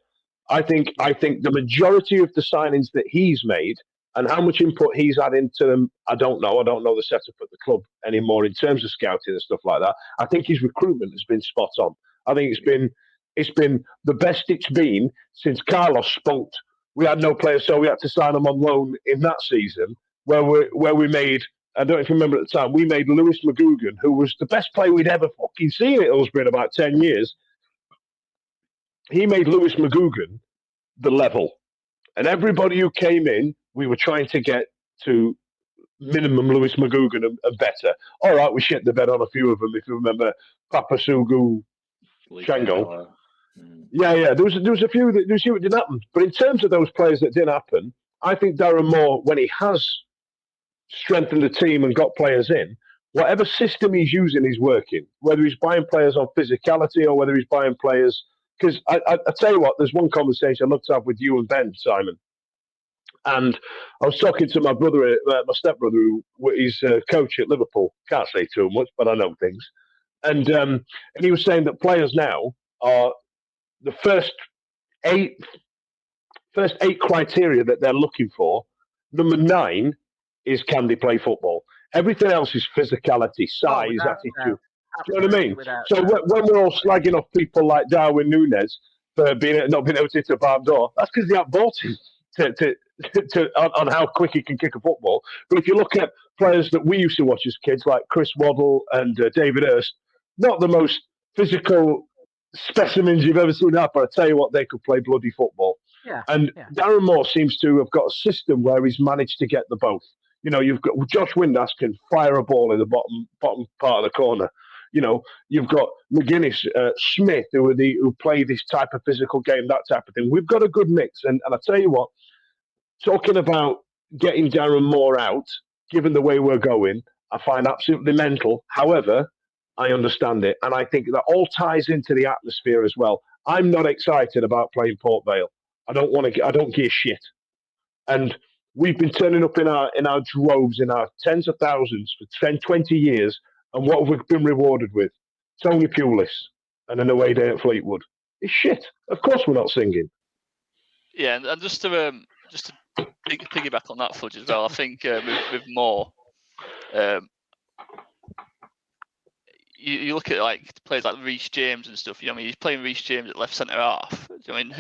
I think the majority of the signings that he's made and how much input he's had into them, I don't know. I don't know the setup at the club anymore in terms of scouting and stuff like that. I think his recruitment has been spot on. I think it's been the best it's been since Carlos spunked. We had no players, so we had to sign them on loan in that season where we made, I don't know if you remember at the time, we made Lewis McGugan, who was the best player we'd ever fucking seen at Hillsboro in about 10 years. He made Lewis McGugan the level. And everybody who came in, we were trying to get to minimum Lewis McGugan and better. All right, we shit the bed on a few of them, if you remember Papasugu, Shango. Yeah. There was a few that didn't happen. But in terms of those players that didn't happen, I think Darren Moore, when he has strengthened the team and got players in, whatever system he's using is working. Whether he's buying players on physicality or whether he's buying players... Because I tell you what, there's one conversation I'd love to have with you and Ben, Simon. And I was talking to my brother, my stepbrother, who is a coach at Liverpool. Can't say too much, but I know things. And he was saying that players now are the first eight criteria that they're looking for. Number 9 is can they play football? Everything else is physicality, size, attitude. Do you know what I mean? So when we're all slagging off people like Darwin Núñez for not being able to hit a barn door, that's because they haven't bought him on how quick he can kick a football. But if you look at players that we used to watch as kids, like Chris Waddle and David Hurst, not the most physical specimens you've ever seen up, but I tell you what, they could play bloody football. Yeah. And Darren Moore seems to have got a system where he's managed to get the both. You know, you've got Josh Windass can fire a ball in the bottom part of the corner. You know, you've got McGuinness, Smith, who play this type of physical game, that type of thing. We've got a good mix. And I tell you what, talking about getting Darren Moore out, given the way we're going, I find absolutely mental. However, I understand it. And I think that all ties into the atmosphere as well. I'm not excited about playing Port Vale. I don't give a shit. And we've been turning up in our droves, in our tens of thousands for 10, 20 years. And what have we been rewarded with? Tony Pulis and an away day at Fleetwood. It's shit. Of course we're not singing. Yeah, and just to piggyback on that, Fudge, as well, I think with Moore, you look at like players like Reece James and stuff. You know, I mean, he's playing Reece James at left centre half. I mean,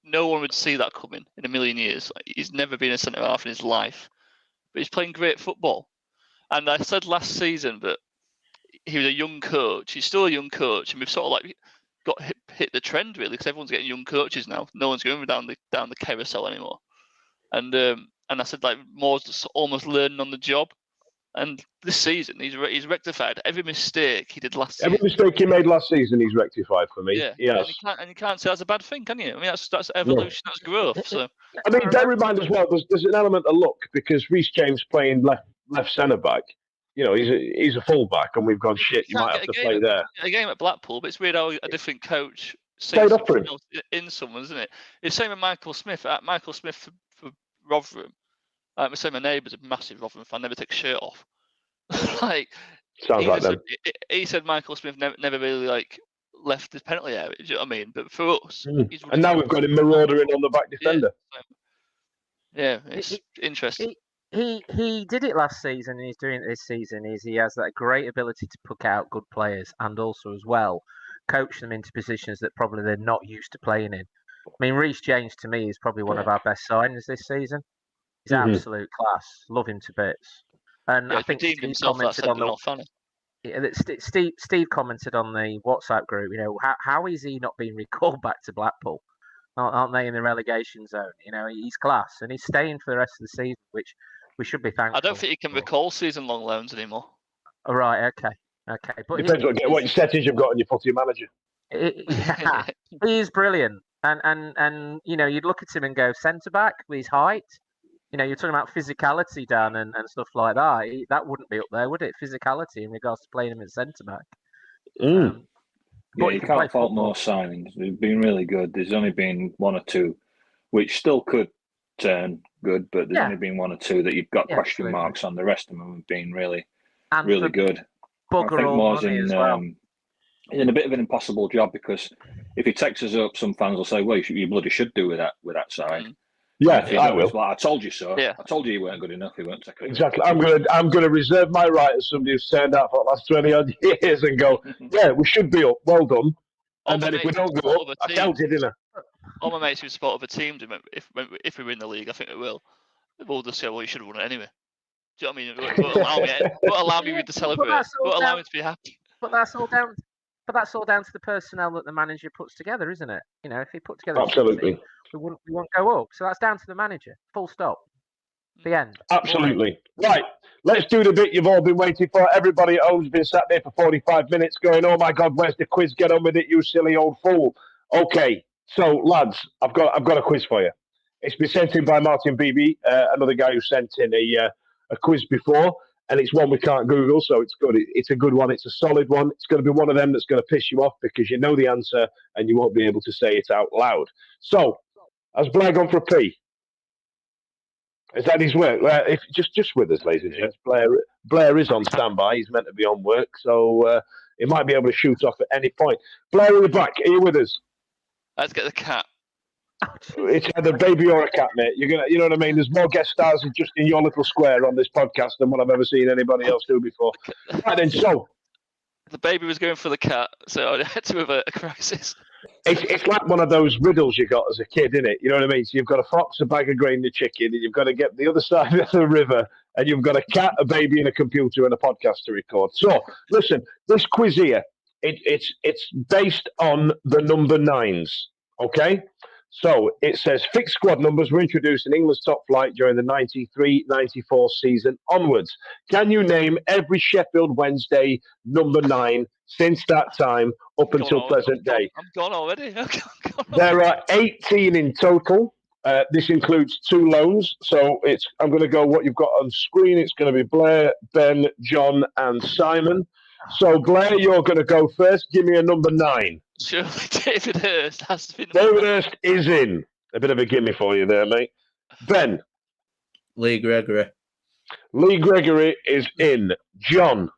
no one would see that coming in a million years. Like, he's never been a centre half in his life, but he's playing great football. And I said last season that he was a young coach. He's still a young coach, and we've sort of like got hit the trend really, because everyone's getting young coaches now. No one's going down the carousel anymore. And I said like Moore's just almost learning on the job. And this season, he's rectified every mistake he did last season. Every mistake he made last season, he's rectified for me. Yeah, yes. And you can't say that's a bad thing, can you? I mean, that's evolution, that's growth. So I mean, bear in mind as well, there's an element of luck because Reece James playing left centre back. You know, he's a fullback, and we've gone shit. You might have to play there. A game at Blackpool, but it's weird how a different coach Stayed up for him in someone, isn't it? It's the same with Michael Smith. Michael Smith for Rotherham. The same. My neighbour's a massive Rotherham fan. Never take a shirt off. Like sounds like them. He said Michael Smith never really like left his penalty area. Do you know what I mean? But for us, and now we've got him maraudering on the back defender. Yeah, it's interesting. He did it last season, and he's doing it this season. He has that great ability to pick out good players, and also as well coach them into positions that probably they're not used to playing in. I mean, Reece James to me is probably one of our best signings this season. He's absolute class. Love him to bits. And I think Steve commented on Steve commented on the WhatsApp group. You know, how is he not being recalled back to Blackpool? Aren't they in the relegation zone? You know, he's class, and he's staying for the rest of the season, which we should be thankful. I don't think he can recall season-long loans anymore. Oh, right, okay. But depends what settings you've got on your footy manager. He is brilliant. And you'd look at him and go, centre back with his height. You're talking about physicality, Dan, and stuff like that. That wouldn't be up there, would it? Physicality in regards to playing him at centre back. Yeah, you he can play can't fault football. more signings. They've been really good. There's only been one or two, which still could turn good, but there's only been one or two that you've got question absolutely. marks on. The rest of them have been really, And really for good. I Bugger think all Moore's money as well. in a bit of an impossible job because if he takes us up, some fans will say, "Well, you bloody should do with that side." Yeah, If he I does, will. Well, I told you so. Yeah. I told you you weren't good enough. He weren't taking Exactly. I'm gonna reserve my right as somebody who's turned out for the last 20 odd years and go, yeah, we should be up. Well done. And then if we don't go up, I counted, didn't I? All my mates who support other teams, if we win the league, I think we will. We'll just say, well, you should have won it anyway. Do you know what I mean? It won't allow me to celebrate. Won't allow me to be happy. But that's all down. But that's all down to the personnel that the manager puts together, isn't it? If he put together, Absolutely, we won't go up. So that's down to the manager. Full stop. The end. Absolutely. Right. Let's do the bit you've all been waiting for. Everybody at home's been sat there for 45 minutes going, oh my God, where's the quiz? Get on with it, you silly old fool. Okay. So, lads, I've got a quiz for you. It's been sent in by Martin Beebe, another guy who sent in a quiz before, and it's one we can't Google, so it's good. It's a good one. It's a solid one. It's going to be one of them that's going to piss you off because you know the answer and you won't be able to say it out loud. So, has Blair gone for a pee? Is that his work? If just with us, ladies and gents. Blair is on standby. He's meant to be on work, so he might be able to shoot off at any point. Blair in the back, are you with us? Let's get the cat. It's either baby or a cat, mate. You know what I mean. There's more guest stars just in your little square on this podcast than what I've ever seen anybody else do before. Right then, so the baby was going for the cat, so I had to avert a crisis. It's like one of those riddles you got as a kid, isn't it? You know what I mean? So you've got a fox, a bag of grain, and a chicken, and you've got to get the other side of the river, and you've got a cat, a baby, and a computer and a podcast to record. So, listen, this quiz here, it's based on the number 9s, okay? So it says fixed squad numbers were introduced in England's top flight during the 93-94 season onwards. Can you name every Sheffield Wednesday number 9 since that time up until present day? I'm gone already. There are 18 in total. This includes 2 loans. So I'm going to go what you've got on screen. It's going to be Blair, Ben, John, and Simon. So Blair, you're going to go first. Give me a number 9. Surely David Hurst has to be. David Hurst is in. A bit of a gimme for you there, mate. Ben. Lee Gregory. Lee Gregory is in. John.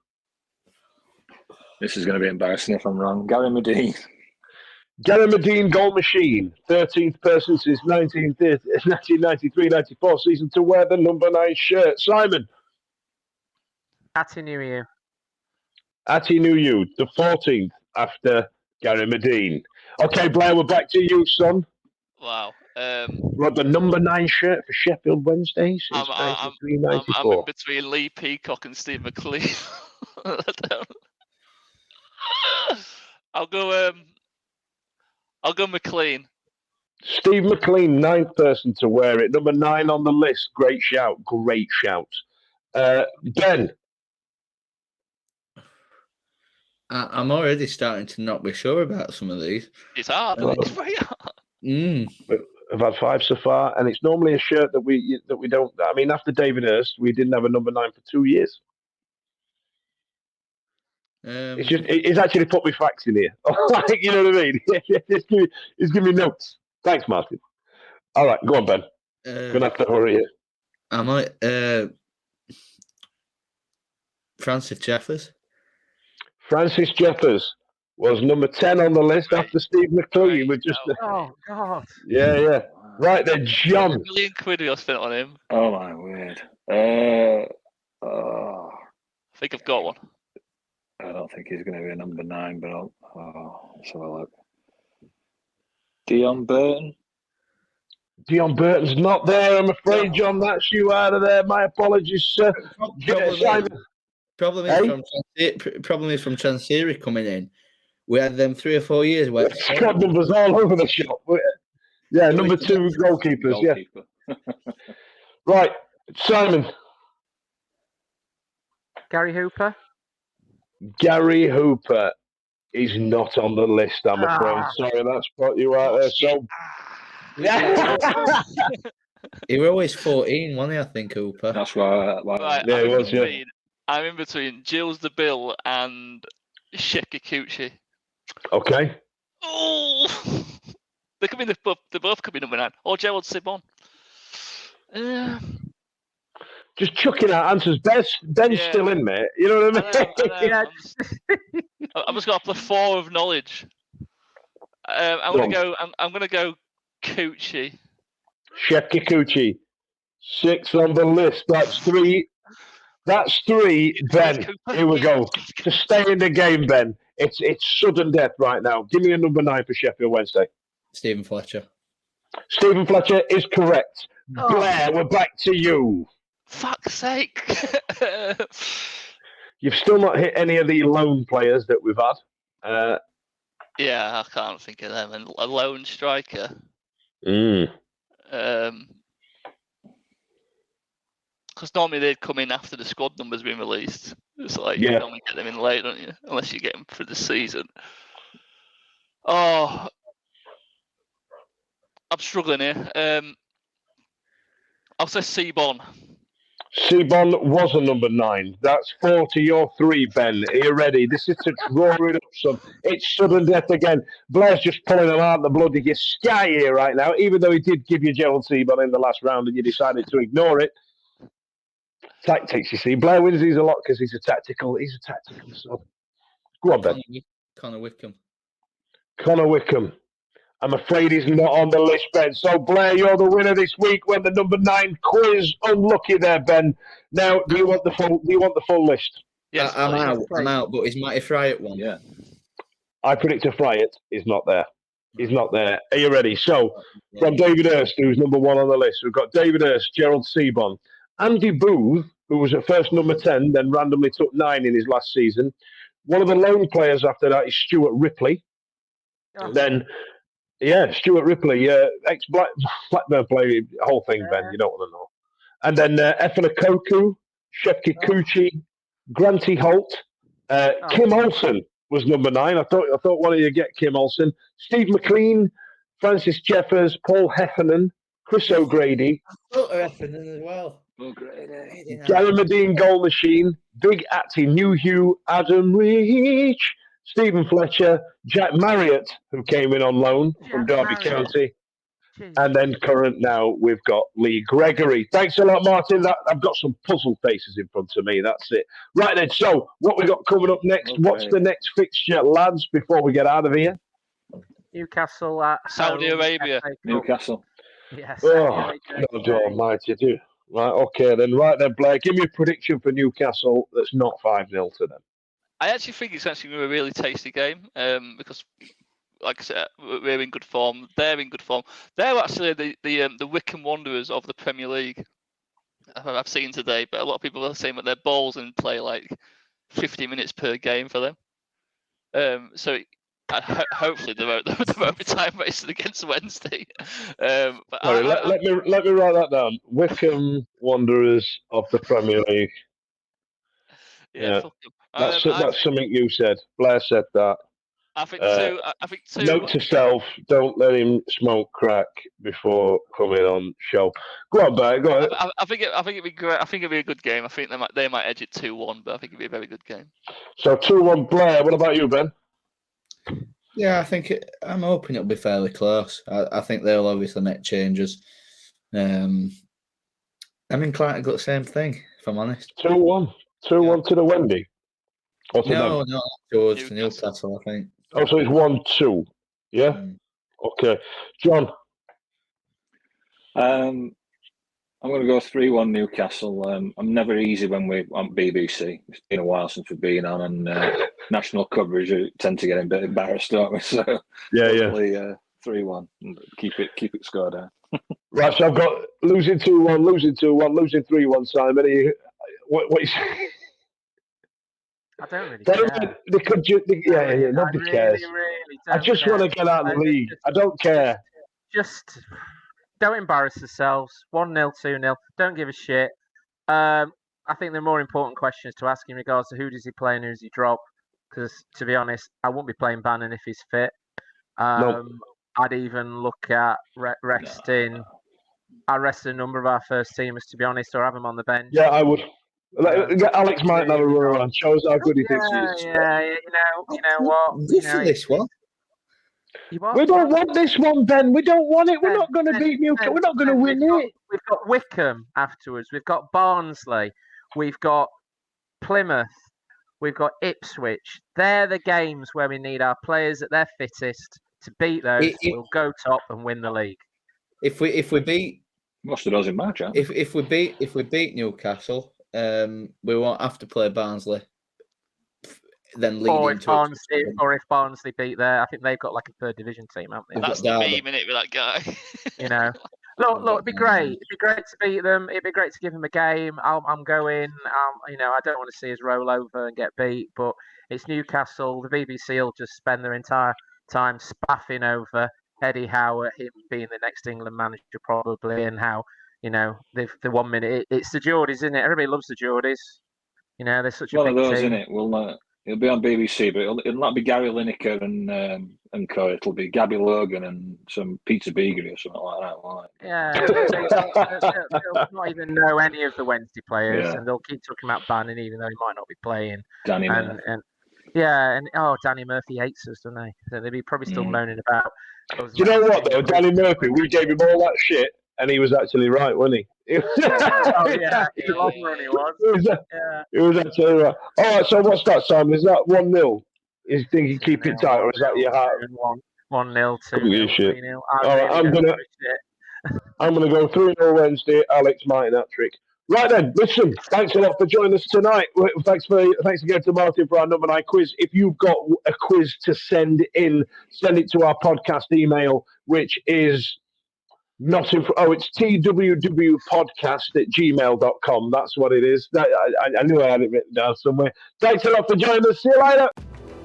This is going to be embarrassing if I'm wrong. Gary Medine. Gary Medine, goal machine. 13th person since 1993-94 season to wear the number 9 shirt. Simon. Atinuyu. Atinuyu, the 14th after Gary Medine. Okay, Blair, we're back to you, son. Wow. Got the number 9 shirt for Sheffield Wednesday since 93-94. I'm in between Lee Peacock and Steve McLean. I'll go McLean. Steve McLean, 9th person to wear it. Number 9 on the list. Great shout. Ben. I'm already starting to not be sure about some of these. It's hard. It's very hard. I've had 5 so far, and it's normally a shirt that we don't. I mean, after David Hurst, we didn't have a number 9 for 2 years. It's actually put me facts in here. You know what I mean? He's giving me notes. Thanks, Martin. All right, go on, Ben. Gonna have to hurry here. I might. Francis Jeffers. Francis Jeffers was number 10 on the list after Steve McLean. Oh, God. Yeah. Right then, John. £1 million we spent on him. Oh, my word. I think I've got one. I don't think he's going to be a number 9, but let's have a look. Dion Burton. Dion Burton's not there, I'm afraid, John. That's you out of there. My apologies, sir. Problem is from Chansiri coming in. We had them 3 or 4 years where squad numbers all over the shop. Yeah, number 2 goalkeepers. Yeah. Right, Simon. Gary Hooper. Gary Hooper He's not on the list, I'm afraid. Sorry, that's put you out there. So, He was always 14, wasn't he? I think Hooper. That's why. Right, Yeah, it was, yeah. I'm in between Jules the Bill and Chef Kikuchi. Okay. Oh, they could be they both could be number 9 or Gerald Sibon. Just chucking out answers. Ben's still in, mate. You know what I mean? I'm just got a plethora of knowledge. I'm gonna go Coochie. Chef Kikuchi, 6 on the list. That's 3. That's 3, Ben. Here we go. To stay in the game, Ben. It's sudden death right now. Give me a number 9 for Sheffield Wednesday. Stephen Fletcher. Stephen Fletcher is correct. Blair, we're back to you. Fuck's sake. You've still not hit any of the lone players that we've had. Yeah, I can't think of them. And a lone striker. Because normally they'd come in after the squad numbers been released. It's like you normally get them in late, don't you? Unless you get them for the season. Oh, I'm struggling here. I'll say Seabon. Seabon was a number 9. That's 4 to your 3, Ben. Are you ready? This is to draw it up some. It's sudden death again. Blair's just pulling them out of the bloody sky here right now, even though he did give you Gerald Seabon in the last round and you decided to ignore it. Tactics, you see. Blair wins these a lot because he's a tactical sub. Go on, Ben. Connor Wickham. Connor Wickham. I'm afraid he's not on the list, Ben. So, Blair, you're the winner this week when the number 9 quiz. Unlucky there, Ben. Now, do you want the full list? Yes, I'm out. But is Matty Fry at one? Yeah. I predict to fry it. He's not there. He's not there. Are you ready? So, from David Hurst, who's number 1 on the list, we've got David Hurst, Gerald Seabon, Andy Booth, who was at first number 10, then randomly took 9 in his last season. One of the lone players after that is Stuart Ripley. Then, Stuart Ripley, ex-Blackburn player, whole thing, Ben, you don't want to know. And then Effa Koku, Chef Kikuchi, Granty Holt, Kim Olsen was number 9. I thought one of you get Kim Olsen. Steve McLean, Francis Jeffers, Paul Heffernan, Chris O'Grady. I thought Heffernan as well. Gary Medine, Goal Machine, Big Atty, New Hugh, Adam Reach, Stephen Fletcher, Jack Marriott, who came in on loan from Derby County. And then current now, we've got Lee Gregory. Thanks a lot, Martin. I've got some puzzle faces in front of me. That's it. Right then, so what we got coming up next? Okay. What's the next fixture, lads, before we get out of here? Newcastle at Saudi Arabia. Newcastle. Yes. Oh, God almighty, do. Right, okay, then. Right then, Blair, give me a prediction for Newcastle that's not 5-0 to them. I actually think it's actually going to be a really tasty game because, like I said, we're in good form. They're in good form. They're actually the Wycombe Wanderers of the Premier League. I've seen today, but a lot of people are saying that their balls and play like 50 minutes per game for them. So hopefully they won't be time wasted against Wednesday. Sorry, let me write that down. Wycombe Wanderers of the Premier League. Yeah. That's something you said. Blair said that. I think two. Note to self: don't let him smoke crack before coming on show. Go on, Blair. Go on. I think it'd be great. I think it'd be a good game. I think they might edge it 2-1, but I think it'd be a very good game. So 2-1, Blair. What about you, Ben? Yeah, I'm hoping it'll be fairly close. I think they'll obviously make changes. I'm inclined to go the same thing, if I'm honest. 2-1. 2-1 to the Wendy. No, towards Newcastle, I think. Oh, so it's 1-2. Yeah? Okay. John? I'm going to go 3-1 Newcastle. I'm never easy when we're on BBC. It's been a while since we've been on, and national coverage, we tend to get a bit embarrassed, don't we? So hopefully 3-1 and keep it scored down. Right, so I've got losing 2-1, losing 2-1, losing 3-1, Simon. What you say? I don't really care. Nobody cares. Really I just want to get out of the league. I don't care. Just don't embarrass yourselves. 1-0, 2-0. Don't give a shit. I think the more important questions to ask in regards to who does he play and who does he drop. because to be honest, I won't be playing Bannon if he's fit. No. I'd even look at resting. I rest a number of our first teamers, to be honest, or have them on the bench. Yeah, I would. Alex might have a run around. Shows how good he thinks he is. Yeah, you know what? Good for this one. We don't want this one, Ben. We don't want it. We're not going to beat Newcastle. We're not going to win it. We've got Wickham afterwards. We've got Barnsley. We've got Plymouth. We've got Ipswich. They're the games where we need our players at their fittest to beat those. We'll go top and win the league. If we beat Most of those in March, aren't if we beat Newcastle, we won't have to play Barnsley. Then lead into if Barnsley beat there, I think they've got like a third division team, haven't they? That's the meme, innit, with that guy. You know, look, it'd be great. It'd be great to beat them. It'd be great to give them a game. I'm going. You know, I don't want to see us roll over and get beat, but it's Newcastle. The BBC will just spend their entire time spaffing over Eddie Howe, him being the next England manager probably, and how, you know, the 1 minute it's the Geordies, isn't it? Everybody loves the Geordies. You know, they're such a one big of those, team. isn't it? Well, it'll be on BBC, but it'll not be Gary Lineker and co. It'll be Gabby Logan and some Peter Beagrie or something like that. Won't it? Yeah, they'll not even know any of the Wednesday players, Yeah. and they'll keep talking about Bannon even though he might not be playing. Danny Murphy. And Danny Murphy hates us, doesn't they? So they'll be probably still moaning about. Do you know what though, Danny Murphy? We gave him all that shit, and he was actually right, wasn't he? Oh yeah, in the long run he was. He was actually right. All right, so what's that, Simon? Is that 1-0? You think you keep it tight, or is that your heart? 1-0, 2-0, shit. 3-0. All right, I'm gonna go 3-0 Wednesday. Alex Martin hat trick. Right then, listen. Thanks a lot for joining us tonight. Thanks again to Martin for our number 9 quiz. If you've got a quiz to send in, send it to our podcast email, which is it's twwpodcast@gmail.com. That's what it is. I knew I had it written down somewhere. Thanks a lot for joining us. See you later.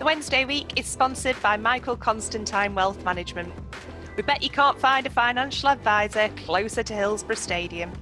The Wednesday week is sponsored by Michael Constantine Wealth Management. We bet you can't find a financial advisor closer to Hillsboro Stadium.